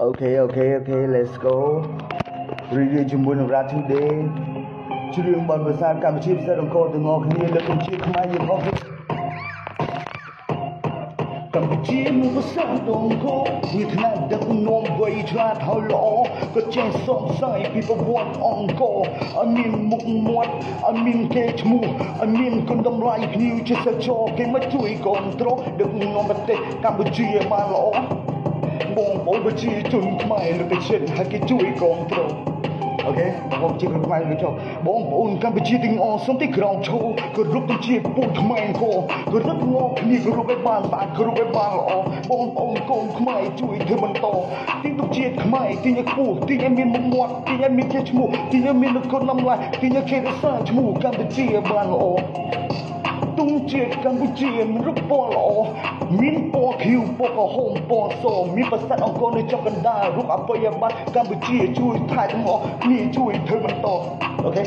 Okay, let's go. Review ជាមួយនឹង Rap Today ជ្រៀងបទភាសាកម្ពុជាពិសេសអង្គរទាំងអស់គ្នាលើកកម្ពុជាខ្មែរយើងអស់កម្ពុជាមួយភាសាអង្គរវាថ្នាក់ដឹកនាំវ័យឆ្លាតហើយល្អក៏ចេះសរសើរពីប្រវត្តិអង្គរឲ្យមានមុខមាត់ឲ្យមានកេរ្តិ៍ឈ្មោះឲ្យមានគុណតម្លៃភ្ញៀវជាសាចរគេមកជួយគ្រប់គ្រងដឹកនាំប្រទេសកម្ពុជាបានល្អបងប្អូនប្រជាជនខ្មែរលើកទឹកចិត្តឲ្យគេជួយគ្រប់គ្រងអូខេបងប្អូនជាខ្មែរលើកចុះបងប្អូនកម្ពុជាទាំងអស់សូមទីក្រោមឈរគោរពទាំងជាពូជខ្មែរគោគោរពទាំងអស់គ្នាគោរពឲ្យបានស្អាតគោរពឲ្យបានល្អបងប្អូនកូនខ្មែរជួយធ្វើបន្តទីទុកជាតិខ្មែរទីឲ្យខ្ពស់ទីឲ្យមានមុខមាត់ទីឲ្យមានជាឈ្មោះទីឲ្យមានគុណតម្លៃទីឲ្យគេរក្សាឈ្មោះកម្ពុជាបានល្អទង់ជាតិកម្ពុជាមានរូបពណ៌ល្អមានពណ៌ខៀវពណ៌ក្រហមពណ៌សមានប្រាសាទអង្គរនៅចុងកណ្ដាលរូបអបិយប័ត្រកម្ពុជាជួយថែទាំងអស់គ្នាជួយធ្វើបន្តអូខេ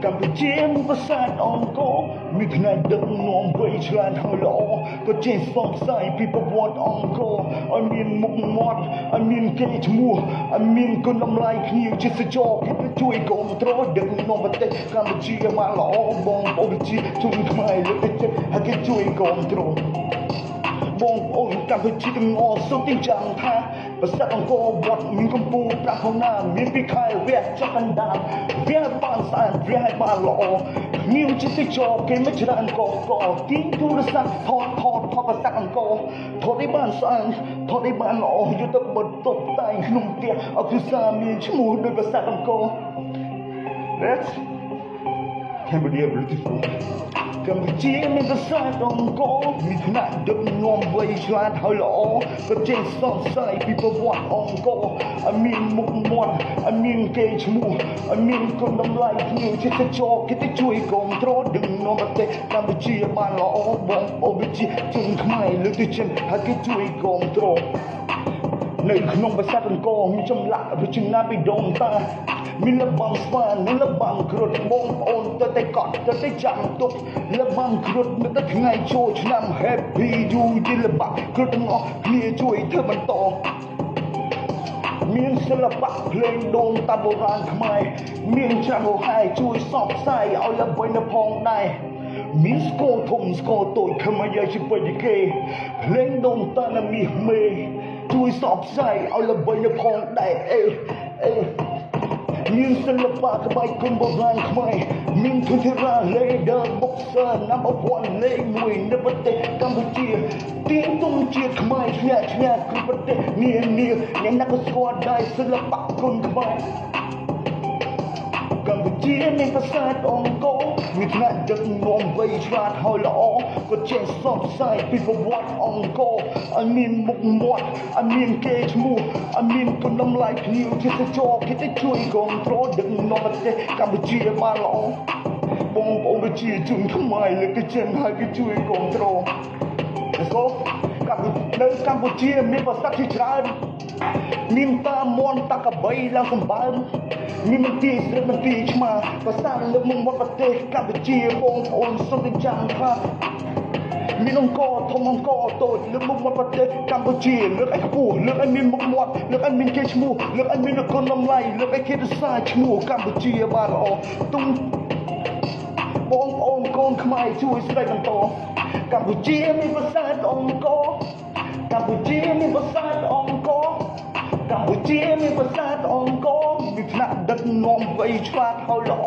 កម្ពុជាមានប្រាសាទអង្គរមានផ្នែកដឹកនាំវ័យឆ្លាតហើយល្អក៏ចេះផ្សព្វផ្សាយពីប្រវត្តិអង្គរឲ្យមានមុខមាត់ឲ្យមានកេរ្តិ៍ឈ្មោះឲ្យមានគុណតម្លៃភ្ញៀវជាសចរគេជួយគ្រប់គ្រងដឹកនាំប្រទេសកម្ពុជាបានល្អបងប្អូនប្រជាជនខ្មែរលើកទឹកចិត្តឲ្យគេជួយគ្រប់គ្រងបងប្អូនកម្ពុជាទាំងអស់សូមទីចាំថាប្រាសាទអង្គរវត្តមានកម្ពស់ប្រាក់ណាមានពីខែវះចុះកណ្ដាលវះបានស្អាតវះបានល្អមានជាទីចរគេមិនច្រើនកកទីទូរស័ព្ទថតប្រាសាទអង្គរថតឲ្យបានស្អាតថតឲ្យបានល្អយកទៅបិទតុបតែងក្នុងផ្ទះឲ្យគឺសាមានឈ្មោះដោយប្រាសាទអង្គរ That's Cambodia beautifulកម្ពុជាមានប្រាសាទអង្គរមានថ្នាក់ដឹកនាំវ័យឆ្លាតហើយល្អក៏ចេះសរសើរពីប្រវត្តិអង្គរឲ្យមានមុខមាត់ឲ្យមានកេរ្តិ៍ឈ្មោះឲ្យមានគុណតម្លៃភ្ញៀវជាសាចរគេទៅជួយគ្រប់គ្រងដឹកនាំប្រទេសកម្ពុជាបានល្អបងប្អូនប្រជាជនខ្មែរលើកទឹកចិត្តឲ្យគេជួយគ្រប់គ្រងនៅក្នុងប្រាសាទអង្គរមានចម្លាក់រចនាពីដូនតាមានលំស្វានិងលំគ្រុឌបងប្អូនទៅតែកត់ទៅតែចាំទុកលំគ្រុឌនៅតែថ្ងៃចូលឆ្នាំ Happy You ជាលំគ្រុឌទាំងអស់គ្នាជួយធ្វើបន្តមានសិល្បៈភ្លេងដូនតាបុរាណខ្មែរមានចាំហែជួយសបផ្សាយឲ្យល្បីនៅផងដែរមានស្គរធំស្គរតូចខ្មែរជាបេតិគេភ្លេងដូនតាណាមីមេជួយសបផ្សាយឲ្យល្បីនៅផងដែរមានសិល្បៈក្បាច់គុនបុរាណខ្មែរមានធនធានរ៉ា Leader Boxer Number 1លេខ1នៅប្រទេសកម្ពុជាទីទុំជាតិខ្មែរឈ្នះគ្រប់ប្រទេសនានាអ្នកណាក៏ស្គាល់ដែរសិល្បៈគុនខ្មែរកម្ពុជាមានប្រាសាទអង្គរមានថ្នាក់ដឹកនាំវ័យឆ្លាតហើយល្អក៏ចេះសរផ្សាយពីប្រវត្តិអង្គរឲ្យមានមុខមាត់ឲ្យមានកេរ្តិ៍ឈ្មោះឲ្យមានគុណតម្លៃភ្ញៀវជាសាចរគេទៅជួយគ្រប់គ្រងដឹកនាំប្រទេសកម្ពុជាបានល្អបងប្អូនប្រជាជនខ្មែរលើកទឹកចិត្តឲ្យគេជួយគ្រប់គ្រងនៅកម្ពុជាមានប្រាសាទជាច្រើនមានតាមមន់តាកបីឡើងសម្បើមមានមន្ទីរស្រីមន្ទីរឆ្មាប្រាសាទលើកមុខមាត់ប្រទេសកម្ពុជាបងប្អូនសូមចាំថាមានអង្គរធំអង្គរតូចលើកមុខមាត់ប្រទេសកម្ពុជាលើកឲ្យខ្ពស់លើកឲ្យមានមុខមាត់លើកឲ្យមានកេរ្តិ៍ឈ្មោះលើកឲ្យមានគុណតម្លៃលើកឲ្យគេរក្សាឈ្មោះកម្ពុជាបានល្អទុំបងប្អូនកូនខ្មែរជួយស្ដីបន្តកម្ពុជាមានប្រាសាទអង្គរកម្ពុជាមានប្រាសាទអង្គរកម្ពុជាមានប្រាសាទអង្គរមានថ្នាក់ដឹកនាំវ័យឆ្លាតហើយល្អ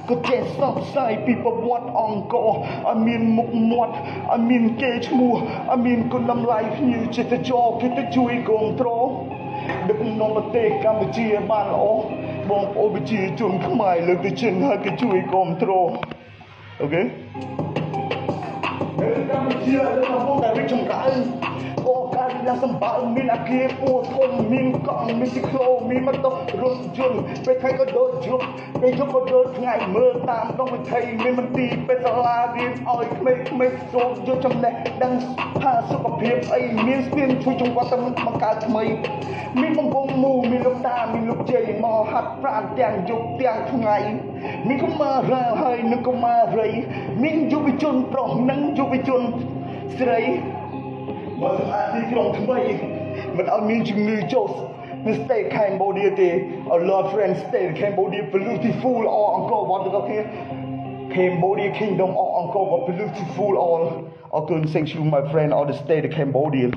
ក៏ចេះផ្សព្វផ្សាយពីប្រវត្តិអង្គរឲ្យមានមុខមាត់ឲ្យមានកេរ្តិ៍ឈ្មោះឲ្យមានគុណតម្លៃភ្ញៀវជាសាចរគេទៅជួយគ្រប់គ្រងដឹកនាំប្រទេសកម្ពុជាបានល្អបងប្អូនប្រជាជនខ្មែរលើកទឹកចិត្តឲ្យគេជួយគ្រប់គ្រងអូខេនៅកម្ពុជាលើកំពុងតែរីកចម្រើនការយ៉ាងសម្បើមមានអគារពួរធំមានកង់មានស៊ីក្លូមានម៉ូតូរថយន្តពេលថ្ងៃក៏ដូចយប់ពេលយប់ក៏ដូចថ្ងៃមើលតាមដងវិថីមានមន្ទីរពេទ្យសាលារៀនឲ្យក្មេងៗចូលយកចំណេះដឹងថាសុខភាពអីមានស្ពានជួយចង្វាក់ទៅបង្កើតថ្មីមានបំពង់មូមានលោកតាមានលោកជ័យមកហាត់ប្រាណទាំងយប់ទាំងថ្ងៃមានកុមារាហើយនិងកុមារីមានយុវជនប្រុសនិងយុវជនស្រី mà sự an đi trong thứ mấy mình ở miền Trung người châu mình stay Cambodia thì our love friends stay in Cambodia beautiful all Angkor Wat được không Cambodia kingdom all Angkor Wat beautiful all I couldn't thank you my friend all the stay in Cambodia